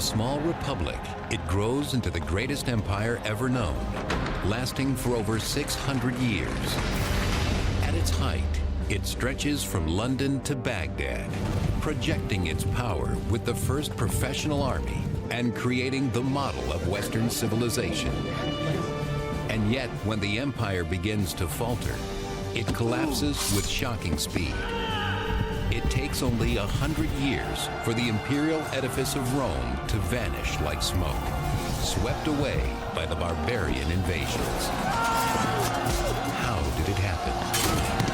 a small republic, it grows into the greatest empire ever known, lasting for over 600 years. At its height, it stretches from London to Baghdad, projecting its power with the first professional army and creating the model of Western civilization. And yet, when the empire begins to falter, it collapses with shocking speed. It takes only 100 years for the imperial edifice of Rome to vanish like smoke, swept away by the barbarian invasions. How did it happen?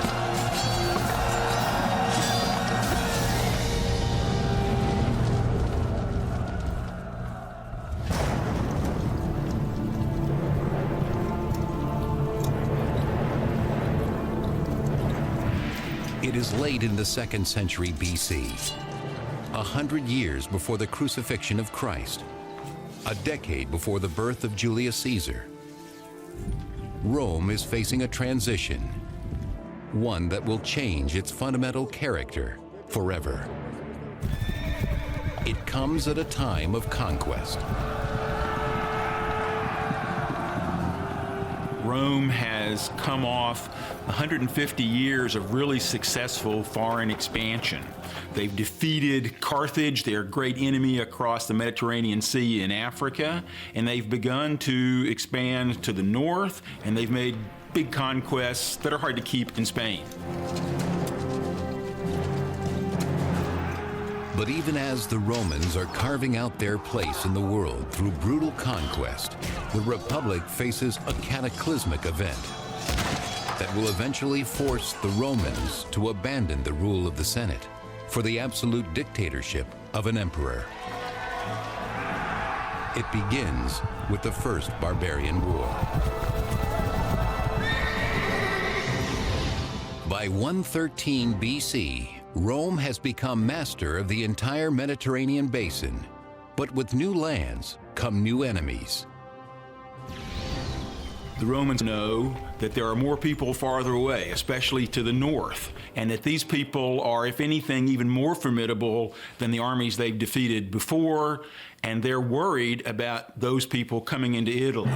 It is late in the 2nd century BC, 100 years before the crucifixion of Christ, a decade before the birth of Julius Caesar. Rome is facing a transition, one that will change its fundamental character forever. It comes at a time of conquest. Rome has come off 150 years of really successful foreign expansion. They've defeated Carthage, their great enemy across the Mediterranean Sea in Africa, and they've begun to expand to the north, and they've made big conquests that are hard to keep in Spain. But even as the Romans are carving out their place in the world through brutal conquest, the Republic faces a cataclysmic event that will eventually force the Romans to abandon the rule of the Senate for the absolute dictatorship of an emperor. It begins with the First Barbarian War. By 113 BC, Rome has become master of the entire Mediterranean basin, but with new lands come new enemies. The Romans know that there are more people farther away, especially to the north, and that these people are, if anything, even more formidable than the armies they've defeated before, and they're worried about those people coming into Italy.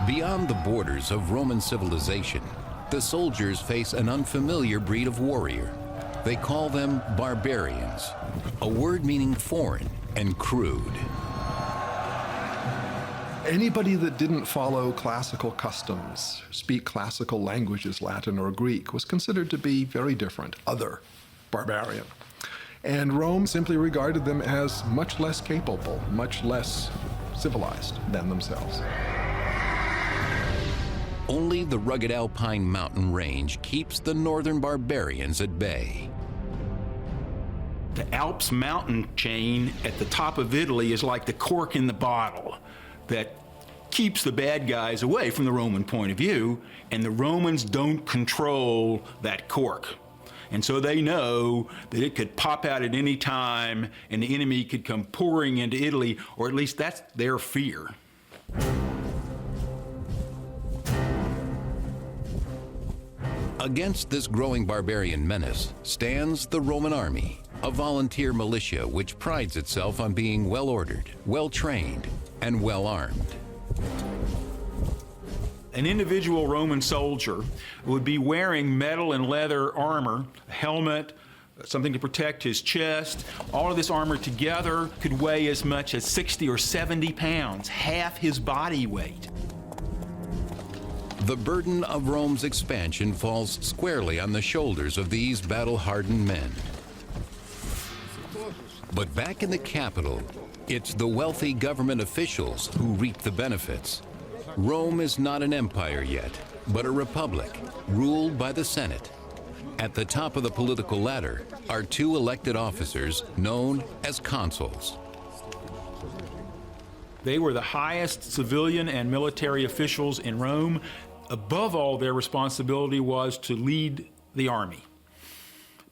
Beyond the borders of Roman civilization, the soldiers face an unfamiliar breed of warrior. They call them barbarians, a word meaning foreign and crude. Anybody that didn't follow classical customs, speak classical languages, Latin or Greek, was considered to be very different, other, barbarian. And Rome simply regarded them as much less capable, much less civilized than themselves. Only the rugged alpine mountain range keeps the northern barbarians at bay. The Alps mountain chain at the top of Italy is like the cork in the bottle that keeps the bad guys away from the Roman point of view, and the Romans don't control that cork. And so they know that it could pop out at any time and the enemy could come pouring into Italy, or at least that's their fear. Against this growing barbarian menace stands the Roman army, a volunteer militia which prides itself on being well-ordered, well-trained, and well-armed. An individual Roman soldier would be wearing metal and leather armor, a helmet, something to protect his chest. All of this armor together could weigh as much as 60 or 70 pounds, half his body weight. The burden of Rome's expansion falls squarely on the shoulders of these battle-hardened men. But back in the capital, it's the wealthy government officials who reap the benefits. Rome is not an empire yet, but a republic ruled by the Senate. At the top of the political ladder are two elected officers known as consuls. They were the highest civilian and military officials in Rome. Above all, their responsibility was to lead the army,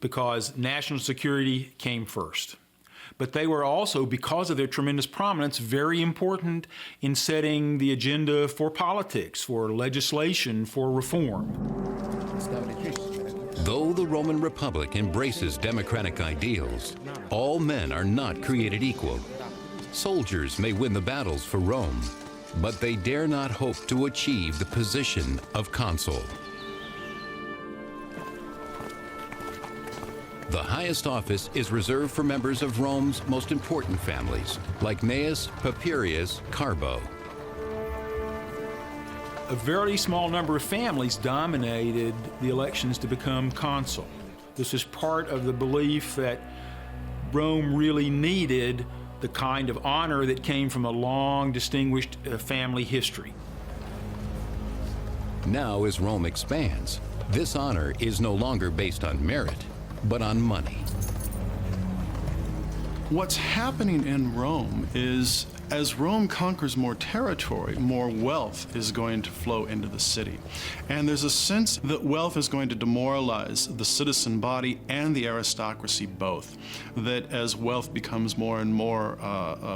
because national security came first. But they were also, because of their tremendous prominence, very important in setting the agenda for politics, for legislation, for reform. Though the Roman Republic embraces democratic ideals, all men are not created equal. Soldiers may win the battles for Rome, but they dare not hope to achieve the position of consul. The highest office is reserved for members of Rome's most important families, like Gnaeus, Papirius, Carbo. A very small number of families dominated the elections to become consul. This is part of the belief that Rome really needed the kind of honor that came from a long, distinguished family history. Now, as Rome expands, this honor is no longer based on merit, but on money. What's happening in Rome is, as Rome conquers more territory, more wealth is going to flow into the city. And there's a sense that wealth is going to demoralize the citizen body and the aristocracy both. That as wealth becomes more and more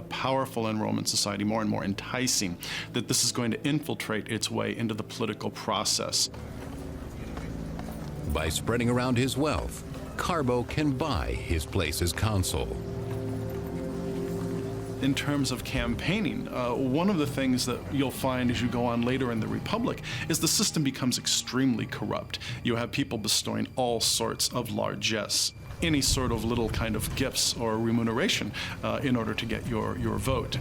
powerful in Roman society, more and more enticing, that this is going to infiltrate its way into the political process. By spreading around his wealth, Carbo can buy his place as consul. In terms of campaigning, one of the things that you'll find as you go on later in the Republic is the system becomes extremely corrupt. You have people bestowing all sorts of largesse, any sort of little kind of gifts or remuneration in order to get your vote.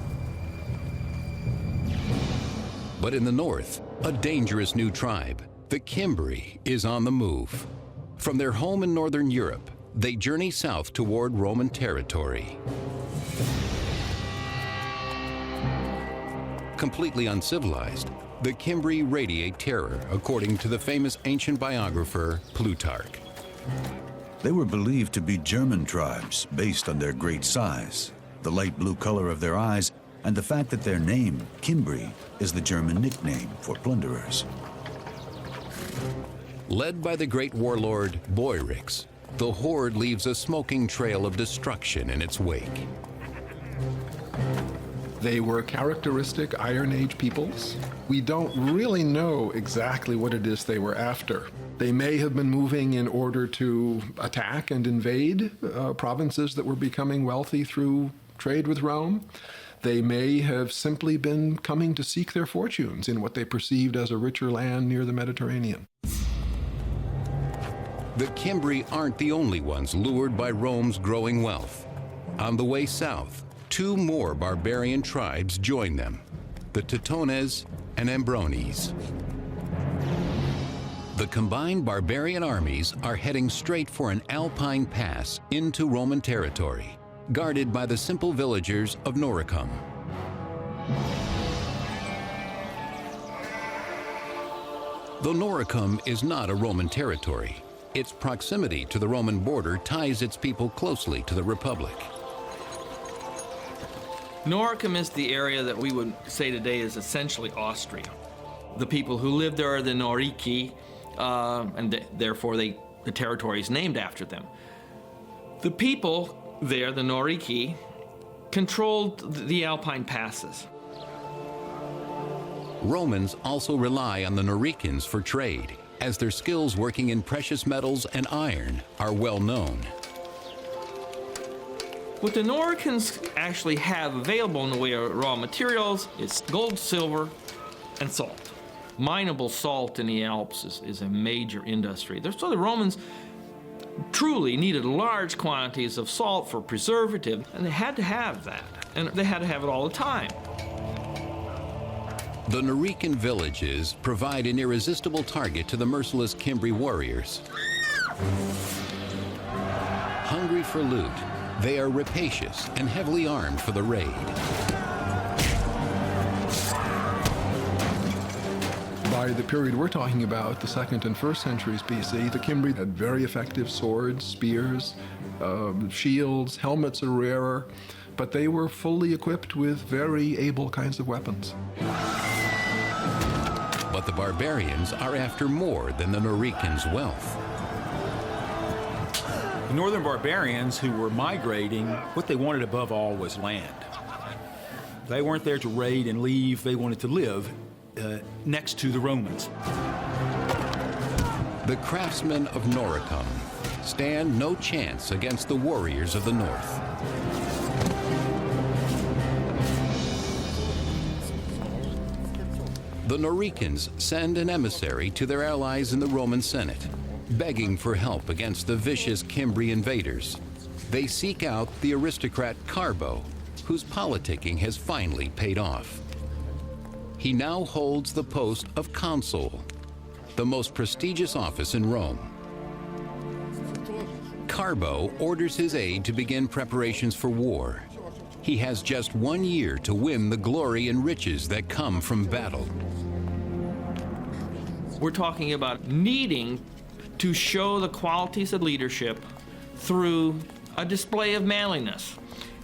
But in the north, a dangerous new tribe, the Cimbri, is on the move. From their home in northern Europe, they journey south toward Roman territory. Completely uncivilized, the Cimbri radiate terror, according to the famous ancient biographer Plutarch. They were believed to be German tribes based on their great size, the light blue color of their eyes, and the fact that their name, Cimbri, is the German nickname for plunderers. Led by the great warlord Boiryx, the horde leaves a smoking trail of destruction in its wake. They were characteristic Iron Age peoples. We don't really know exactly what it is they were after. They may have been moving in order to attack and invade provinces that were becoming wealthy through trade with Rome. They may have simply been coming to seek their fortunes in what they perceived as a richer land near the Mediterranean. The Cimbri aren't the only ones lured by Rome's growing wealth. On the way south, two more barbarian tribes join them, the Teutones and Ambrones. The combined barbarian armies are heading straight for an alpine pass into Roman territory, guarded by the simple villagers of Noricum. Though Noricum is not a Roman territory, its proximity to the Roman border ties its people closely to the Republic. Noricum is the area that we would say today is essentially Austria. The people who live there are the Norici, and therefore the territory is named after them. The people there, the Norici, controlled the Alpine passes. Romans also rely on the Noricans for trade, as their skills working in precious metals and iron are well known. What the Noricans actually have available in the way of raw materials is gold, silver, and salt. Mineable salt in the Alps is a major industry. So the Romans truly needed large quantities of salt for preservative, and they had to have that, and they had to have it all the time. The Norican villages provide an irresistible target to the merciless Cimbri warriors. Hungry for loot, they are rapacious and heavily armed for the raid. By the period we're talking about, the 2nd and 1st centuries BC, the Cimbri had very effective swords, spears, shields, helmets are rarer, but they were fully equipped with very able kinds of weapons. But the barbarians are after more than the Noricans' wealth. The northern barbarians who were migrating, what they wanted above all was land. They weren't there to raid and leave, they wanted to live next to the Romans. The craftsmen of Noricum stand no chance against the warriors of the north. The Noricans send an emissary to their allies in the Roman Senate, begging for help against the vicious Cimbri invaders. They seek out the aristocrat Carbo, whose politicking has finally paid off. He now holds the post of consul, the most prestigious office in Rome. Carbo orders his aide to begin preparations for war. He has just 1 year to win the glory and riches that come from battle. We're talking about needing to show the qualities of leadership through a display of manliness.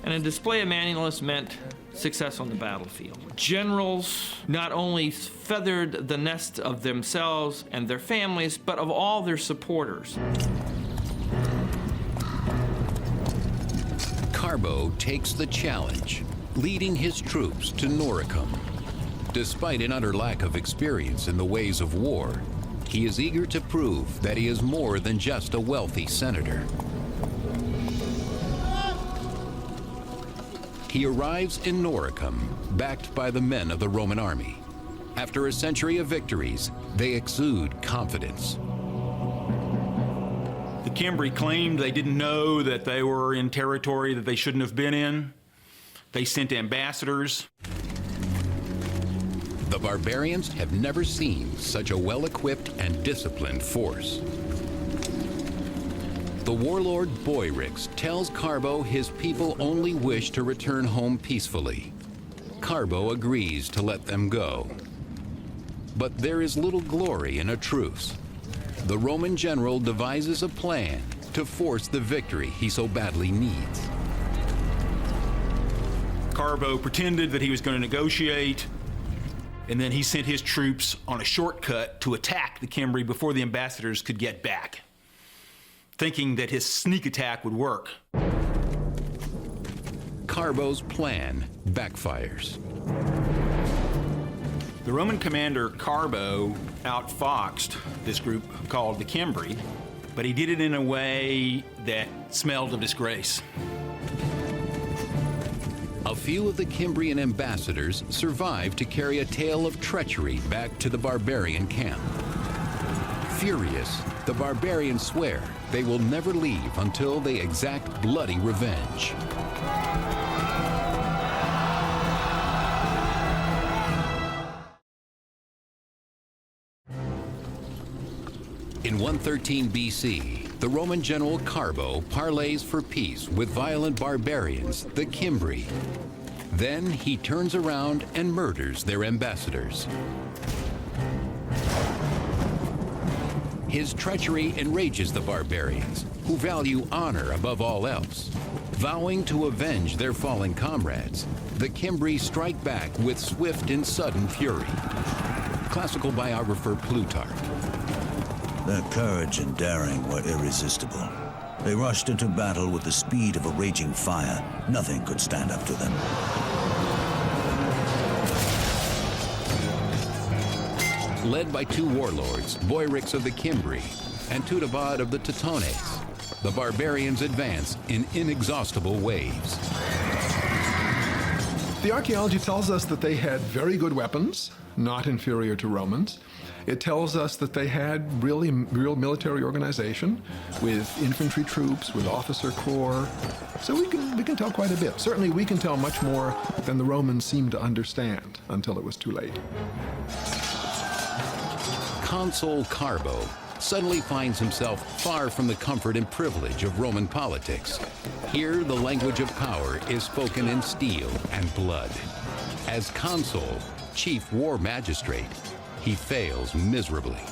And a display of manliness meant success on the battlefield. Generals not only feathered the nest of themselves and their families, but of all their supporters. Carbo takes the challenge, leading his troops to Noricum. Despite an utter lack of experience in the ways of war, he is eager to prove that he is more than just a wealthy senator. He arrives in Noricum, backed by the men of the Roman army. After a century of victories, they exude confidence. The Cimbri claimed they didn't know that they were in territory that they shouldn't have been in. They sent ambassadors. The barbarians have never seen such a well-equipped and disciplined force. The warlord Boyrix tells Carbo his people only wish to return home peacefully. Carbo agrees to let them go. But there is little glory in a truce. The Roman general devises a plan to force the victory he so badly needs. Carbo pretended that he was going to negotiate, and then he sent his troops on a shortcut to attack the Cimbri before the ambassadors could get back, thinking that his sneak attack would work. Carbo's plan backfires. The Roman commander Carbo outfoxed this group called the Cimbri, but he did it in a way that smelled of disgrace. A few of the Cimbrian ambassadors survive to carry a tale of treachery back to the barbarian camp. Furious, the barbarians swear they will never leave until they exact bloody revenge. In 113 BC, the Roman general Carbo parleys for peace with violent barbarians, the Cimbri. Then he turns around and murders their ambassadors. His treachery enrages the barbarians, who value honor above all else. Vowing to avenge their fallen comrades, the Cimbri strike back with swift and sudden fury. Classical biographer Plutarch. Their courage and daring were irresistible. They rushed into battle with the speed of a raging fire. Nothing could stand up to them. Led by two warlords, Boyrix of the Cimbri and Tudabad of the Teutones, the barbarians advance in inexhaustible waves. The archaeology tells us that they had very good weapons, not inferior to Romans. It tells us that they had real military organization with infantry troops, with officer corps. So we can tell quite a bit. Certainly we can tell much more than the Romans seemed to understand until it was too late. Consul Carbo suddenly finds himself far from the comfort and privilege of Roman politics. Here, the language of power is spoken in steel and blood. As consul, chief war magistrate, he fails miserably.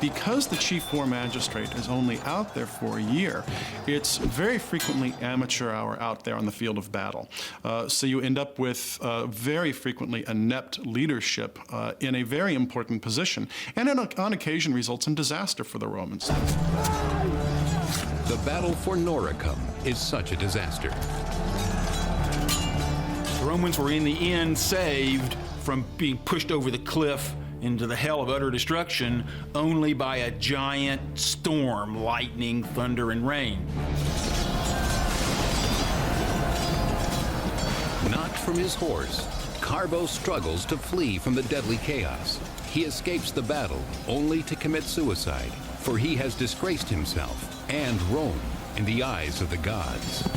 Because the chief war magistrate is only out there for a year, it's very frequently amateur hour out there on the field of battle. So you end up with very frequently inept leadership in a very important position, and on occasion results in disaster for the Romans. The battle for Noricum is such a disaster. The Romans were in the end saved from being pushed over the cliff into the hell of utter destruction only by a giant storm, lightning, thunder, and rain. Knocked from his horse, Carbo struggles to flee from the deadly chaos. He escapes the battle only to commit suicide, for he has disgraced himself and Rome in the eyes of the gods.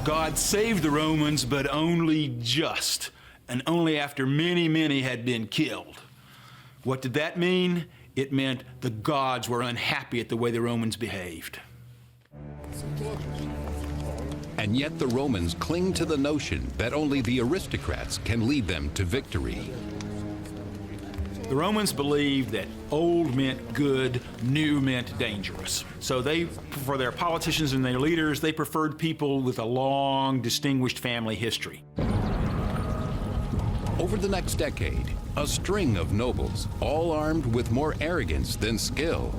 God saved the Romans, but only just, and only after many, many had been killed. What did that mean? It meant the gods were unhappy at the way the Romans behaved. And yet the Romans cling to the notion that only the aristocrats can lead them to victory. The Romans believed that old meant good, new meant dangerous. So they, for their politicians and their leaders, they preferred people with a long, distinguished family history. Over the next decade, a string of nobles, all armed with more arrogance than skill,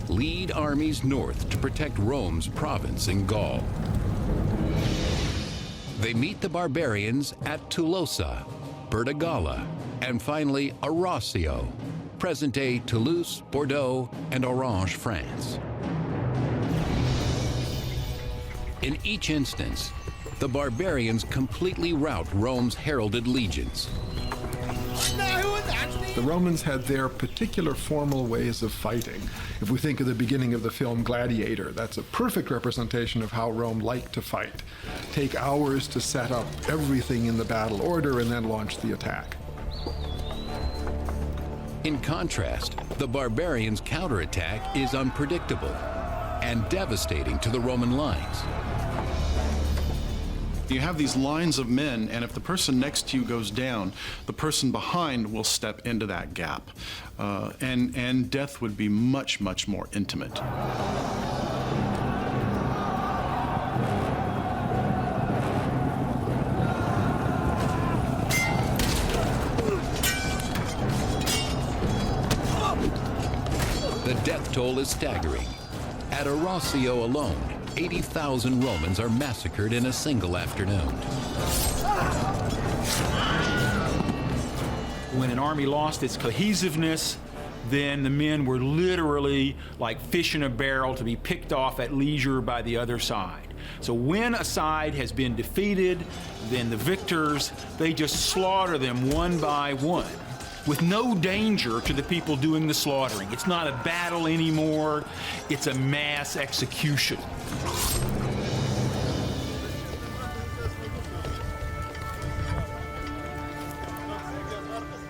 lead armies north to protect Rome's province in Gaul. They meet the barbarians at Tolosa, Bertigala, and finally Arausio, present-day Toulouse, Bordeaux, and Orange, France. In each instance, the barbarians completely rout Rome's heralded legions. The Romans had their particular formal ways of fighting. If we think of the beginning of the film Gladiator, that's a perfect representation of how Rome liked to fight. Take hours to set up everything in the battle order and then launch the attack. In contrast, the barbarians' counterattack is unpredictable and devastating to the Roman lines. You have these lines of men, and if the person next to you goes down, the person behind will step into that gap. And death would be much, much more intimate. The death toll is staggering. At Arausio alone, 80,000 Romans are massacred in a single afternoon. When an army lost its cohesiveness, then the men were literally like fish in a barrel to be picked off at leisure by the other side. So when a side has been defeated, then the victors, they just slaughter them one by one, with no danger to the people doing the slaughtering. It's not a battle anymore, it's a mass execution.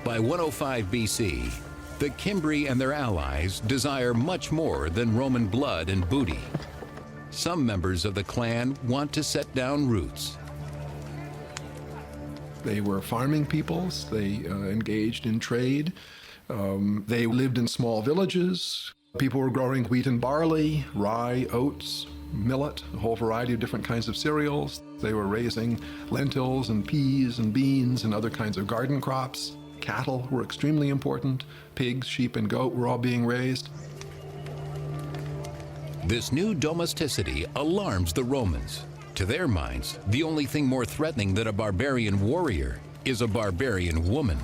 By 105 BC, the Cimbri and their allies desire much more than Roman blood and booty. Some members of the clan want to set down roots. They were farming peoples. They engaged in trade. They lived in small villages. People were growing wheat and barley, rye, oats, millet, a whole variety of different kinds of cereals. They were raising lentils and peas and beans and other kinds of garden crops. Cattle were extremely important. Pigs, sheep, and goat were all being raised. This new domesticity alarms the Romans. To their minds, the only thing more threatening than a barbarian warrior is a barbarian woman.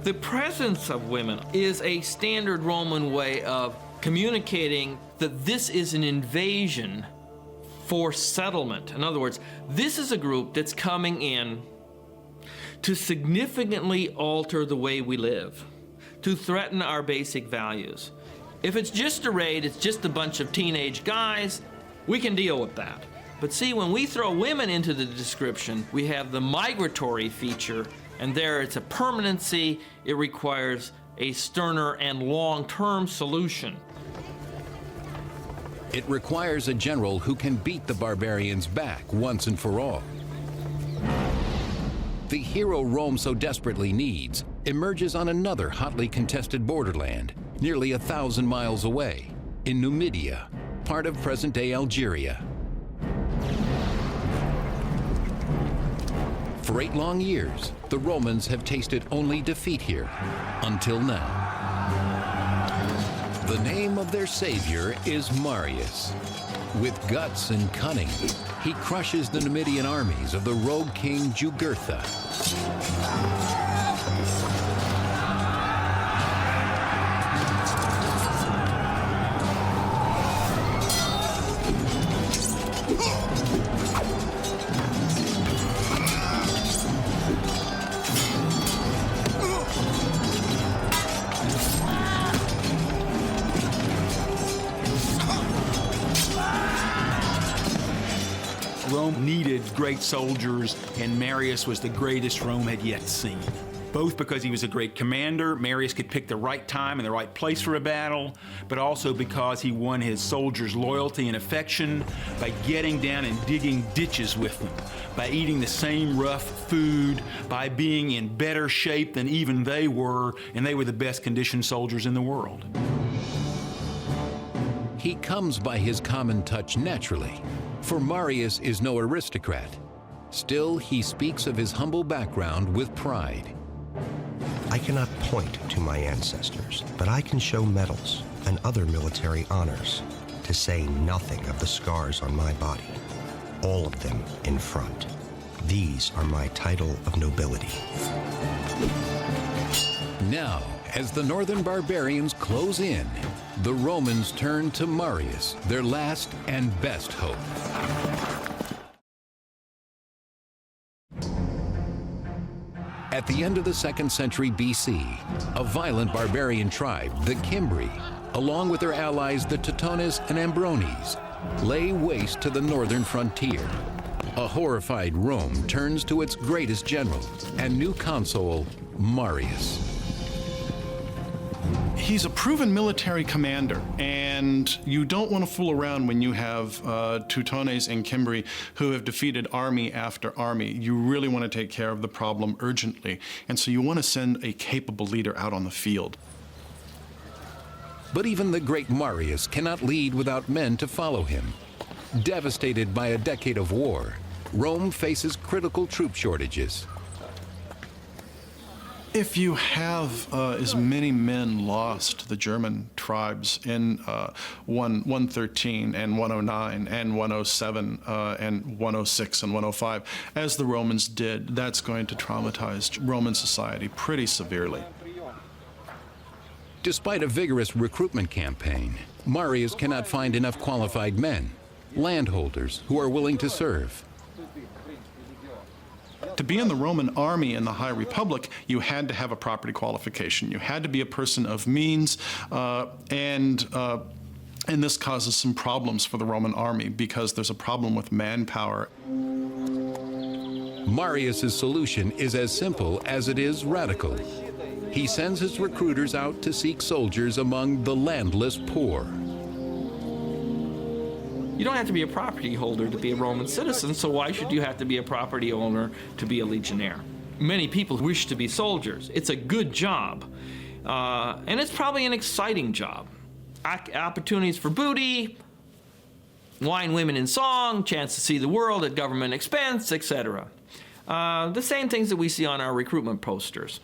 The presence of women is a standard Roman way of communicating that this is an invasion for settlement. In other words, this is a group that's coming in to significantly alter the way we live, to threaten our basic values. If it's just a raid, it's just a bunch of teenage guys, we can deal with that. But see, when we throw women into the description, we have the migratory feature, and there it's a permanency. It requires a sterner and long-term solution. It requires a general who can beat the barbarians back once and for all. The hero Rome so desperately needs emerges on another hotly contested borderland, nearly 1,000 miles away, in Numidia, part of present-day Algeria. For 8 long years, the Romans have tasted only defeat here, until now. The name of their savior is Marius. With guts and cunning, he crushes the Numidian armies of the rogue king Jugurtha. needed great soldiers, and Marius was the greatest Rome had yet seen. Both because he was a great commander, Marius could pick the right time and the right place for a battle, but also because he won his soldiers' loyalty and affection by getting down and digging ditches with them, by eating the same rough food, by being in better shape than even they were, and they were the best conditioned soldiers in the world. He comes by his common touch naturally, for Marius is no aristocrat. Still, he speaks of his humble background with pride. I cannot point to my ancestors, but I can show medals and other military honors, to say nothing of the scars on my body, all of them in front. These are my title of nobility. Now, as the northern barbarians close in, the Romans turn to Marius, their last and best hope. At the end of the 2nd century BC, a violent barbarian tribe, the Cimbri, along with their allies the Teutones and Ambrones, lay waste to the northern frontier. A horrified Rome turns to its greatest general and new consul, Marius. He's a proven military commander, and you don't want to fool around when you have Teutones and Cimbri who have defeated army after army. You really want to take care of the problem urgently, and so you want to send a capable leader out on the field. But even the great Marius cannot lead without men to follow him. Devastated by a decade of war, Rome faces critical troop shortages. If you have as many men lost to the German tribes in 113 and 109 and 107 and 106 and 105, as the Romans did, that's going to traumatize Roman society pretty severely. Despite a vigorous recruitment campaign, Marius cannot find enough qualified men, landholders who are willing to serve. To be in the Roman army in the High Republic, you had to have a property qualification. You had to be a person of means, and this causes some problems for the Roman army because there's a problem with manpower. Marius's solution is as simple as it is radical. He sends his recruiters out to seek soldiers among the landless poor. You don't have to be a property holder to be a Roman citizen, so why should you have to be a property owner to be a legionnaire? Many people wish to be soldiers. It's a good job, and it's probably an exciting job. Opportunities for booty, wine, women, and song, chance to see the world at government expense, etc. The same things that we see on our recruitment posters.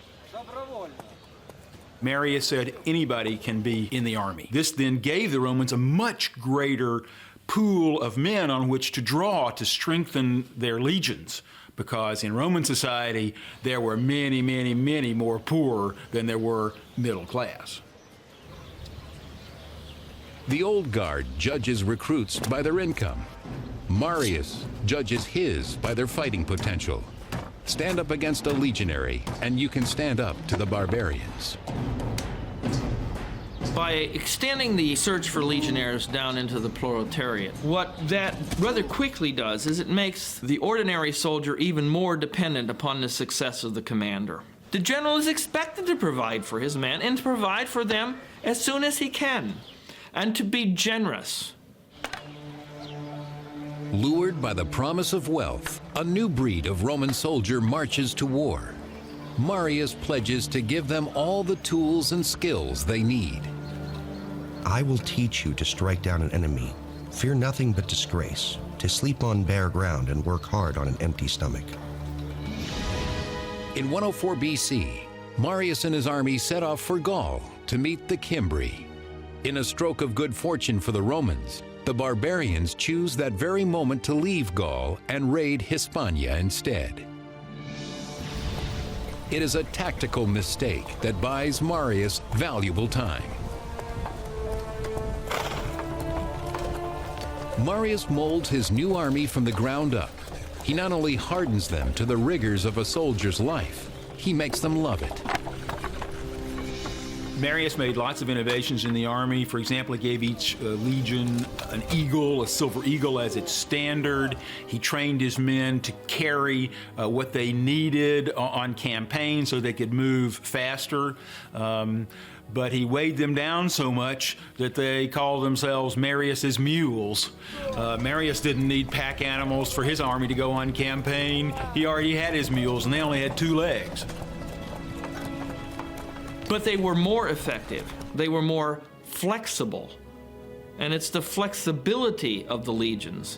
Marius said anybody can be in the army. This then gave the Romans a much greater pool of men on which to draw to strengthen their legions, because in Roman society there were many, many, many more poor than there were middle class. The old guard judges recruits by their income. Marius judges his by their fighting potential. Stand up against a legionary, and you can stand up to the barbarians. By extending the search for legionnaires down into the proletariat, what that rather quickly does is it makes the ordinary soldier even more dependent upon the success of the commander. The general is expected to provide for his men and to provide for them as soon as he can, and to be generous. Lured by the promise of wealth, a new breed of Roman soldier marches to war. Marius pledges to give them all the tools and skills they need. I will teach you to strike down an enemy. Fear nothing but disgrace, to sleep on bare ground and work hard on an empty stomach. In 104 BC, Marius and his army set off for Gaul to meet the Cimbri. In a stroke of good fortune for the Romans, the barbarians choose that very moment to leave Gaul and raid Hispania instead. It is a tactical mistake that buys Marius valuable time. Marius molds his new army from the ground up. He not only hardens them to the rigors of a soldier's life, he makes them love it. Marius made lots of innovations in the army. For example, he gave each legion an eagle, a silver eagle, as its standard. He trained his men to carry what they needed on campaign so they could move faster. But he weighed them down so much that they called themselves Marius's mules. Marius didn't need pack animals for his army to go on campaign. He already had his mules, and they only had 2 legs. But they were more effective. They were more flexible. And it's the flexibility of the legions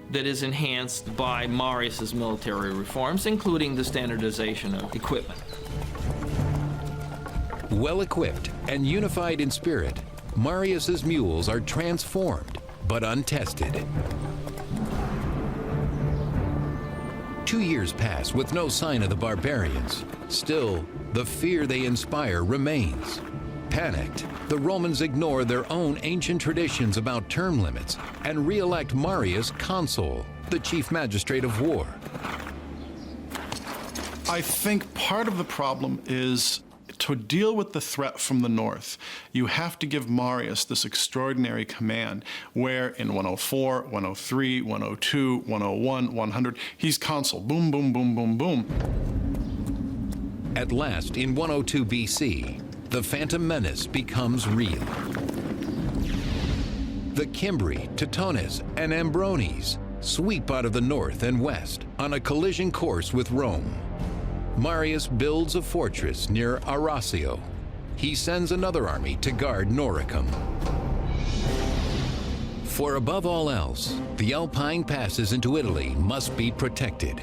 that is enhanced by Marius's military reforms, including the standardization of equipment. Well-equipped and unified in spirit, Marius's mules are transformed but untested. 2 years pass with no sign of the barbarians. Still, the fear they inspire remains. Panicked, the Romans ignore their own ancient traditions about term limits and re-elect Marius consul, the chief magistrate of war. I think part of the problem is to deal with the threat from the north, you have to give Marius this extraordinary command where in 104, 103, 102, 101, 100, he's consul. Boom, boom, boom, boom, boom. At last, in 102 BC, the Phantom Menace becomes real. The Cimbri, Teutones, and Ambrones sweep out of the north and west on a collision course with Rome. Marius builds a fortress near Arausio. He sends another army to guard Noricum. For above all else, the Alpine passes into Italy must be protected.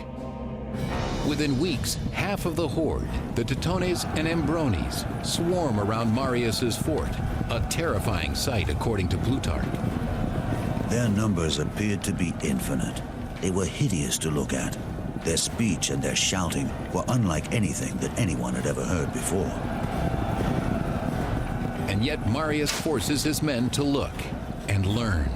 Within weeks, half of the horde, the Teutones and Ambrones, swarm around Marius's fort, a terrifying sight according to Plutarch. Their numbers appeared to be infinite. They were hideous to look at. Their speech and their shouting were unlike anything that anyone had ever heard before. And yet Marius forces his men to look and learn.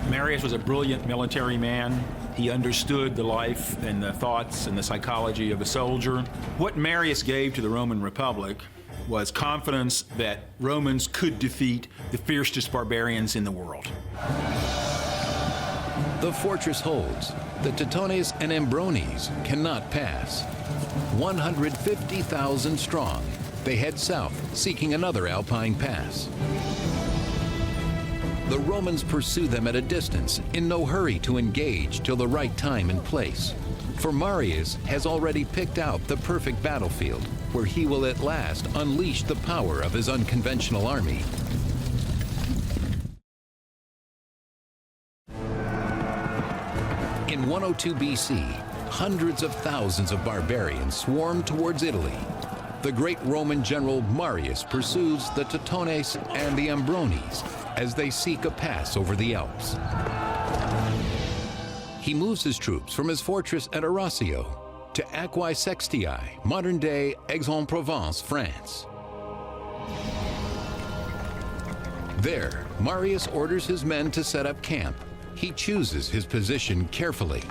Marius was a brilliant military man. He understood the life and the thoughts and the psychology of a soldier. What Marius gave to the Roman Republic was confidence that Romans could defeat the fiercest barbarians in the world. The fortress holds. The Teutones and Ambrones cannot pass. 150,000 strong, they head south, seeking another Alpine pass. The Romans pursue them at a distance, in no hurry to engage till the right time and place. For Marius has already picked out the perfect battlefield, where he will at last unleash the power of his unconventional army. In 102 BC, hundreds of thousands of barbarians swarm towards Italy. The great Roman general Marius pursues the Teutones and the Ambrones as they seek a pass over the Alps. He moves his troops from his fortress at Arausio to Aquae Sextiae, modern-day Aix-en-Provence, France. There, Marius orders his men to set up camp. He chooses his position carefully.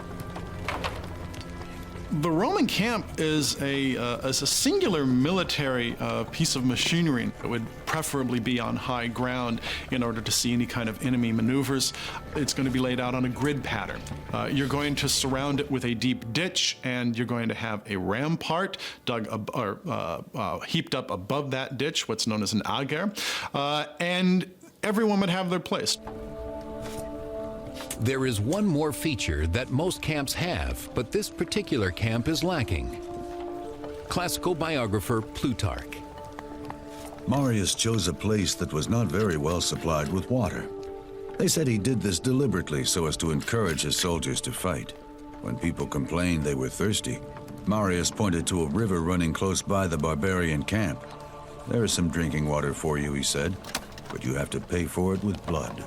The Roman camp is a singular military piece of machinery. It would preferably be on high ground in order to see any kind of enemy maneuvers. It's going to be laid out on a grid pattern. You're going to surround it with a deep ditch, and you're going to have a rampart dug heaped up above that ditch, what's known as an ager, and everyone would have their place. There is one more feature that most camps have, but this particular camp is lacking. Classical biographer Plutarch. Marius chose a place that was not very well supplied with water. They said he did this deliberately so as to encourage his soldiers to fight. When people complained they were thirsty, Marius pointed to a river running close by the barbarian camp. "There is some drinking water for you," he said, "but you have to pay for it with blood."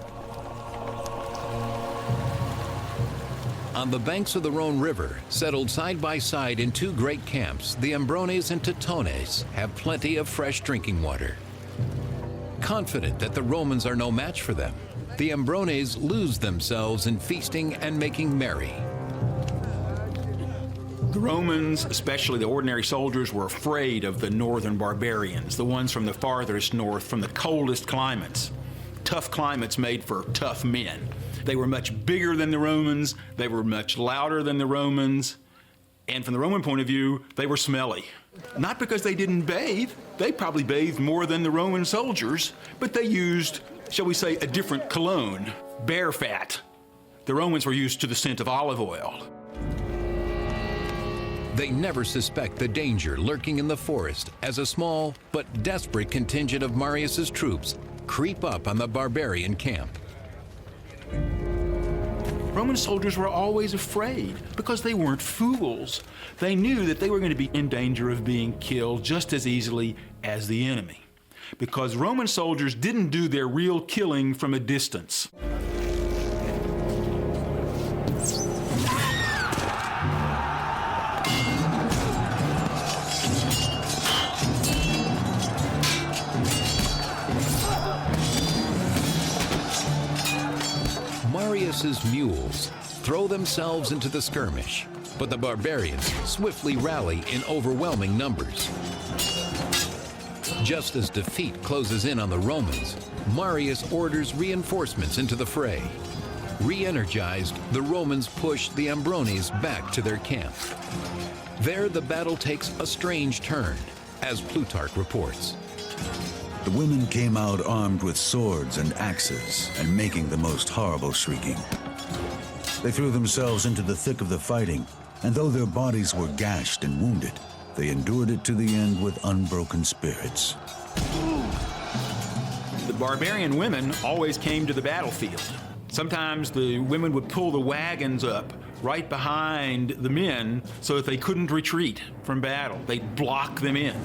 On the banks of the Rhone River, settled side by side in two great camps, the Ambrones and Teutones have plenty of fresh drinking water. Confident that the Romans are no match for them, the Ambrones lose themselves in feasting and making merry. The Romans, especially the ordinary soldiers, were afraid of the northern barbarians, the ones from the farthest north, from the coldest climates. Tough climates made for tough men. They were much bigger than the Romans, they were much louder than the Romans, and from the Roman point of view, they were smelly. Not because they didn't bathe, they probably bathed more than the Roman soldiers, but they used, shall we say, a different cologne, bear fat. The Romans were used to the scent of olive oil. They never suspect the danger lurking in the forest as a small but desperate contingent of Marius's troops creep up on the barbarian camp. Roman soldiers were always afraid because they weren't fools. They knew that they were going to be in danger of being killed just as easily as the enemy, because Roman soldiers didn't do their real killing from a distance. Marius's mules throw themselves into the skirmish, but the barbarians swiftly rally in overwhelming numbers. Just as defeat closes in on the Romans, Marius orders reinforcements into the fray. Re-energized, the Romans push the Ambrones back to their camp. There, the battle takes a strange turn, as Plutarch reports. The women came out armed with swords and axes and making the most horrible shrieking. They threw themselves into the thick of the fighting, and though their bodies were gashed and wounded, they endured it to the end with unbroken spirits. The barbarian women always came to the battlefield. Sometimes the women would pull the wagons up right behind the men so that they couldn't retreat from battle. They'd block them in.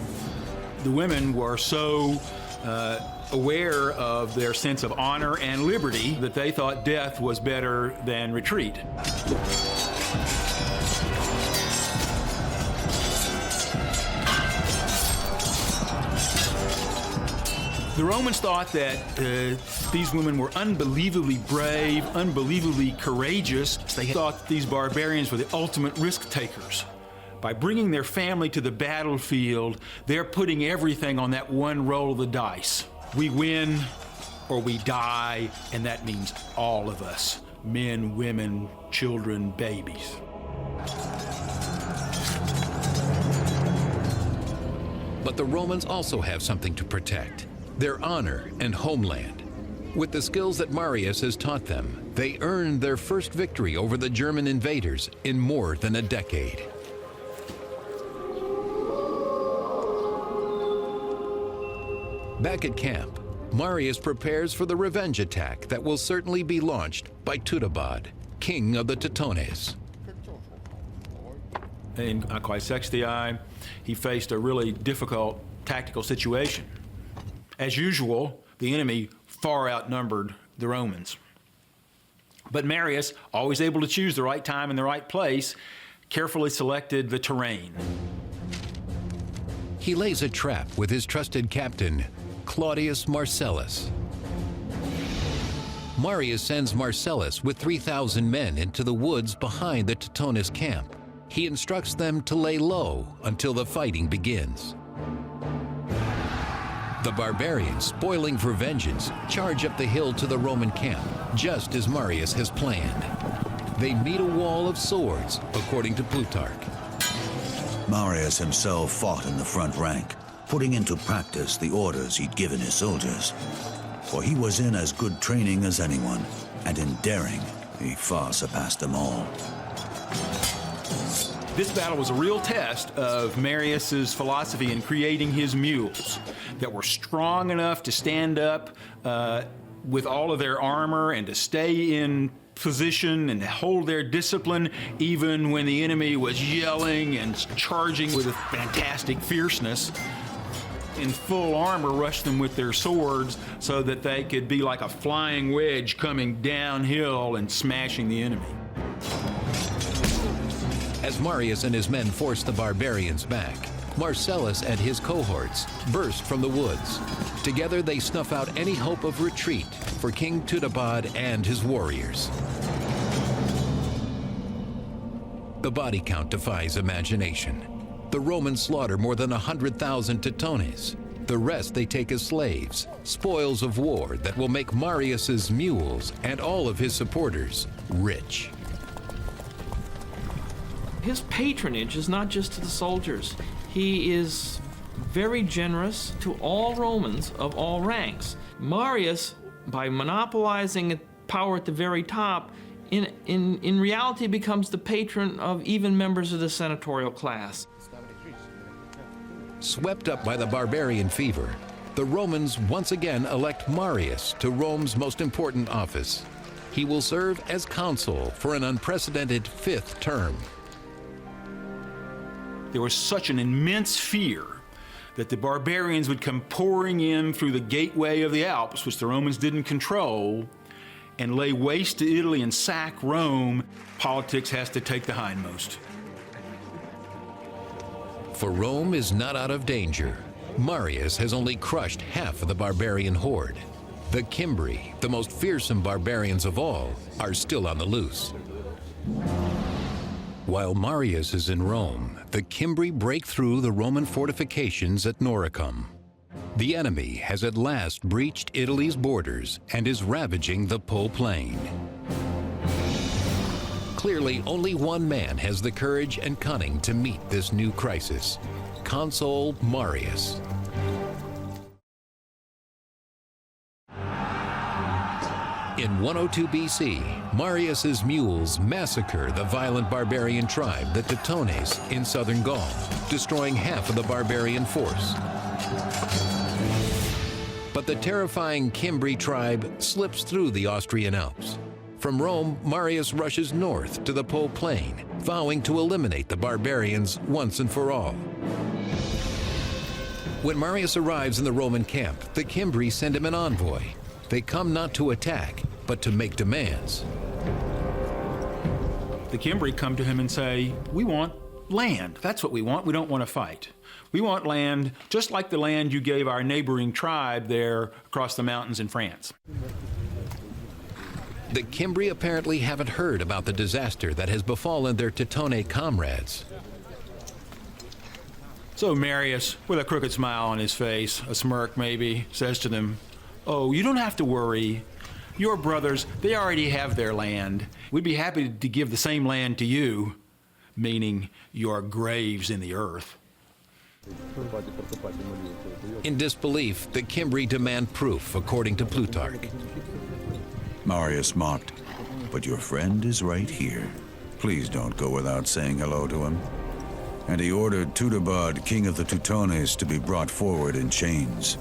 The women were so aware of their sense of honor and liberty that they thought death was better than retreat. The Romans thought that these women were unbelievably brave, unbelievably courageous. They thought these barbarians were the ultimate risk takers. By bringing their family to the battlefield, they're putting everything on that one roll of the dice. We win or we die, and that means all of us, men, women, children, babies. But the Romans also have something to protect: their honor and homeland. With the skills that Marius has taught them, they earned their first victory over the German invaders in more than a decade. Back at camp, Marius prepares for the revenge attack that will certainly be launched by Teutobod, king of the Teutones. In Aquae he faced a really difficult tactical situation. As usual, the enemy far outnumbered the Romans. But Marius, always able to choose the right time and the right place, carefully selected the terrain. He lays a trap with his trusted captain, Claudius Marcellus. Marius sends Marcellus with 3,000 men into the woods behind the Teutones camp. He instructs them to lay low until the fighting begins. The barbarians, spoiling for vengeance, charge up the hill to the Roman camp, just as Marius has planned. They meet a wall of swords, according to Plutarch. Marius himself fought in the front rank, putting into practice the orders he'd given his soldiers. For he was in as good training as anyone, and in daring, he far surpassed them all. This battle was a real test of Marius's philosophy in creating his mules that were strong enough to stand up with all of their armor and to stay in position and to hold their discipline even when the enemy was yelling and charging with a fantastic fierceness. In full armor, rush them with their swords so that they could be like a flying wedge coming downhill and smashing the enemy. As Marius and his men force the barbarians back, Marcellus and his cohorts burst from the woods. Together they snuff out any hope of retreat for King Teutobod and his warriors. The body count defies imagination. The Romans slaughter more than 100,000 Teutones. The rest they take as slaves, spoils of war that will make Marius's mules and all of his supporters rich. His patronage is not just to the soldiers. He is very generous to all Romans of all ranks. Marius, by monopolizing power at the very top, in reality becomes the patron of even members of the senatorial class. Swept up by the barbarian fever, the Romans once again elect Marius to Rome's most important office. He will serve as consul for an unprecedented 5th term. There was such an immense fear that the barbarians would come pouring in through the gateway of the Alps, which the Romans didn't control, and lay waste to Italy and sack Rome. Politics has to take the hindmost. For Rome is not out of danger. Marius has only crushed half of the barbarian horde. The Cimbri, the most fearsome barbarians of all, are still on the loose. While Marius is in Rome, the Cimbri break through the Roman fortifications at Noricum. The enemy has at last breached Italy's borders and is ravaging the Po Plain. Clearly, only one man has the courage and cunning to meet this new crisis: Consul Marius. In 102 BC, Marius's mules massacre the violent barbarian tribe, the Teutones, in southern Gaul, destroying half of the barbarian force. But the terrifying Cimbri tribe slips through the Austrian Alps. From Rome, Marius rushes north to the Po Plain, vowing to eliminate the barbarians once and for all. When Marius arrives in the Roman camp, the Cimbri send him an envoy. They come not to attack, but to make demands. The Cimbri come to him and say, "We want land. That's what we want. We don't want to fight. We want land just like the land you gave our neighboring tribe there across the mountains in France." The Cimbri apparently haven't heard about the disaster that has befallen their Teutone comrades. So Marius, with a crooked smile on his face, a smirk maybe, says to them, "Oh, you don't have to worry. Your brothers, they already have their land. We'd be happy to give the same land to you," meaning your graves in the earth. In disbelief, the Cimbri demand proof, according to Plutarch. Marius mocked, "But your friend is right here. Please don't go without saying hello to him." And he ordered Tudebard, king of the Teutones, to be brought forward in chains.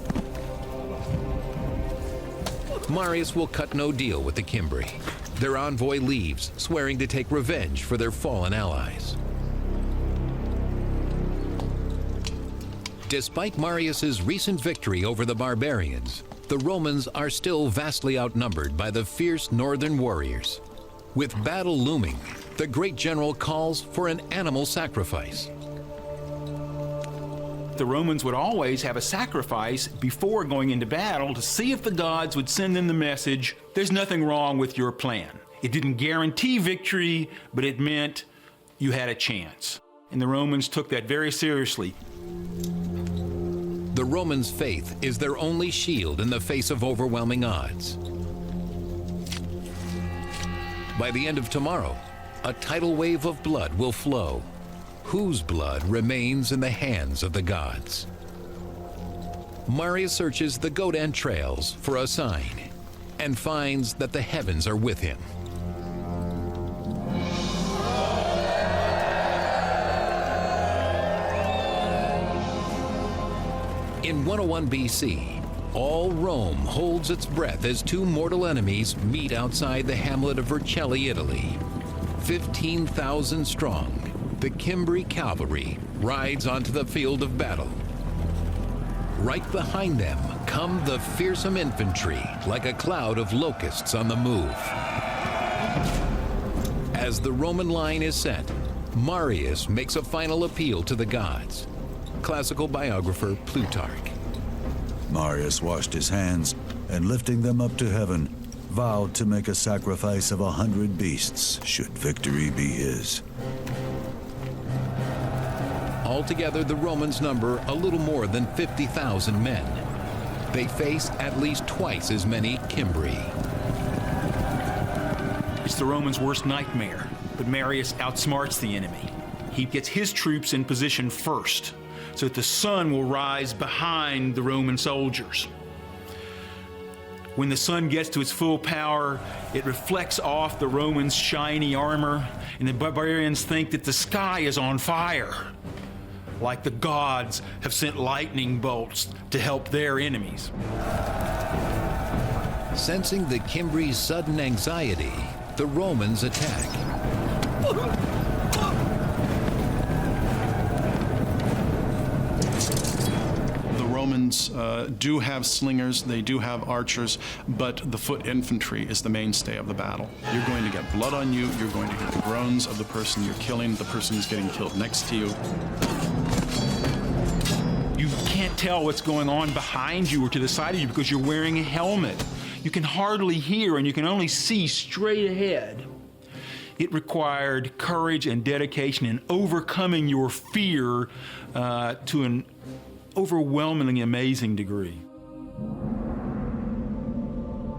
Marius will cut no deal with the Cimbri. Their envoy leaves, swearing to take revenge for their fallen allies. Despite Marius's recent victory over the barbarians, the Romans are still vastly outnumbered by the fierce northern warriors. With battle looming, the great general calls for an animal sacrifice. The Romans would always have a sacrifice before going into battle to see if the gods would send them the message, "There's nothing wrong with your plan." It didn't guarantee victory, but it meant you had a chance. And the Romans took that very seriously. The Romans' faith is their only shield in the face of overwhelming odds. By the end of tomorrow, a tidal wave of blood will flow. Whose blood remains in the hands of the gods? Marius searches the goat entrails for a sign and finds that the heavens are with him. In 101 BC, all Rome holds its breath as two mortal enemies meet outside the hamlet of Vercelli, Italy. 15,000 strong, the Cimbri cavalry rides onto the field of battle. Right behind them come the fearsome infantry, like a cloud of locusts on the move. As the Roman line is set, Marius makes a final appeal to the gods. Classical biographer Plutarch. Marius washed his hands and, lifting them up to heaven, vowed to make a sacrifice of 100 beasts should victory be his. Altogether, the Romans number a little more than 50,000 men. They face at least twice as many Cimbri. It's the Romans' worst nightmare, but Marius outsmarts the enemy. He gets his troops in position first, so that the sun will rise behind the Roman soldiers. When the sun gets to its full power, it reflects off the Romans' shiny armor, and the barbarians think that the sky is on fire, like the gods have sent lightning bolts to help their enemies. Sensing the Cimbri's sudden anxiety, the Romans attack. Romans do have slingers, they do have archers, but the foot infantry is the mainstay of the battle. You're going to get blood on you, you're going to hear the groans of the person you're killing, the person who's getting killed next to you. You can't tell what's going on behind you or to the side of you because you're wearing a helmet. You can hardly hear and you can only see straight ahead. It required courage and dedication and overcoming your fear to an overwhelmingly amazing degree.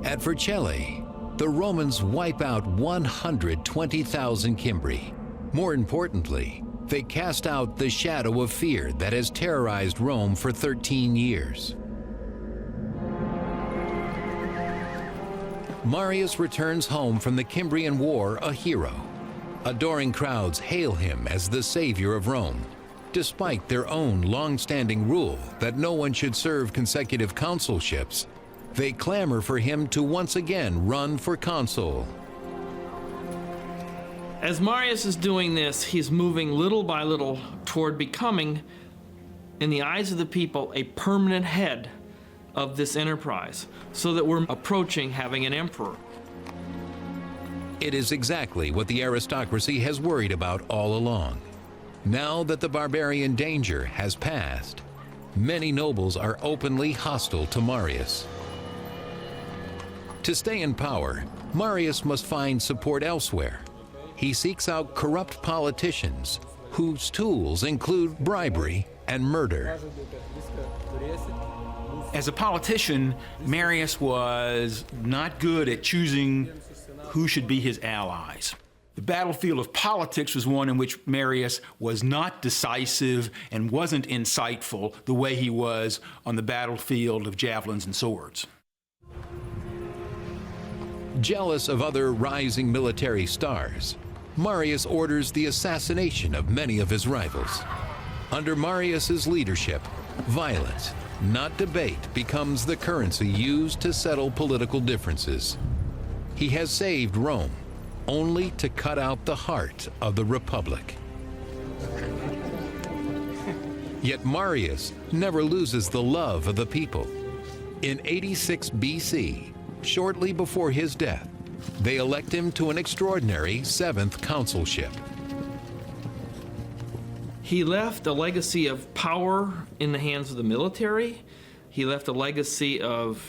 At Vercelli, the Romans wipe out 120,000 Cimbri. More importantly, they cast out the shadow of fear that has terrorized Rome for 13 years. Marius returns home from the Cimbrian War a hero. Adoring crowds hail him as the savior of Rome, despite their own long-standing rule that no one should serve consecutive consulships. They clamor for him to once again run for consul. As Marius is doing this, he's moving little by little toward becoming, in the eyes of the people, a permanent head of this enterprise, so that we're approaching having an emperor. It is exactly what the aristocracy has worried about all along. Now that the barbarian danger has passed, many nobles are openly hostile to Marius. To stay in power, Marius must find support elsewhere. He seeks out corrupt politicians whose tools include bribery and murder. As a politician, Marius was not good at choosing who should be his allies. The battlefield of politics was one in which Marius was not decisive and wasn't insightful the way he was on the battlefield of javelins and swords. Jealous of other rising military stars, Marius orders the assassination of many of his rivals. Under Marius's leadership, violence, not debate, becomes the currency used to settle political differences. He has saved Rome, only to cut out the heart of the Republic. Yet Marius never loses the love of the people. In 86 BC, shortly before his death, they elect him to an extraordinary 7th consulship. He left a legacy of power in the hands of the military. He left a legacy of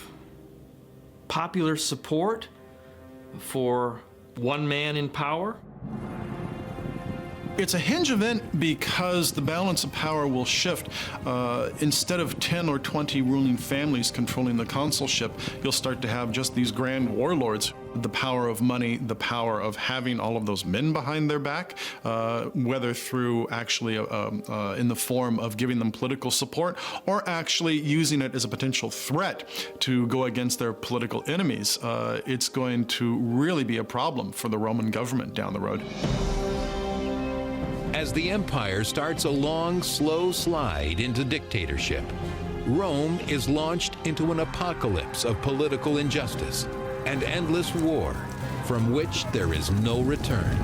popular support for one man in power. It's a hinge event because the balance of power will shift. Instead of 10 or 20 ruling families controlling the consulship, you'll start to have just these grand warlords. The power of money, the power of having all of those men behind their back, whether through actually in the form of giving them political support or actually using it as a potential threat to go against their political enemies. It's going to really be a problem for the Roman government down the road. As the empire starts a long, slow slide into dictatorship, Rome is launched into an apocalypse of political injustice and endless war from which there is no return.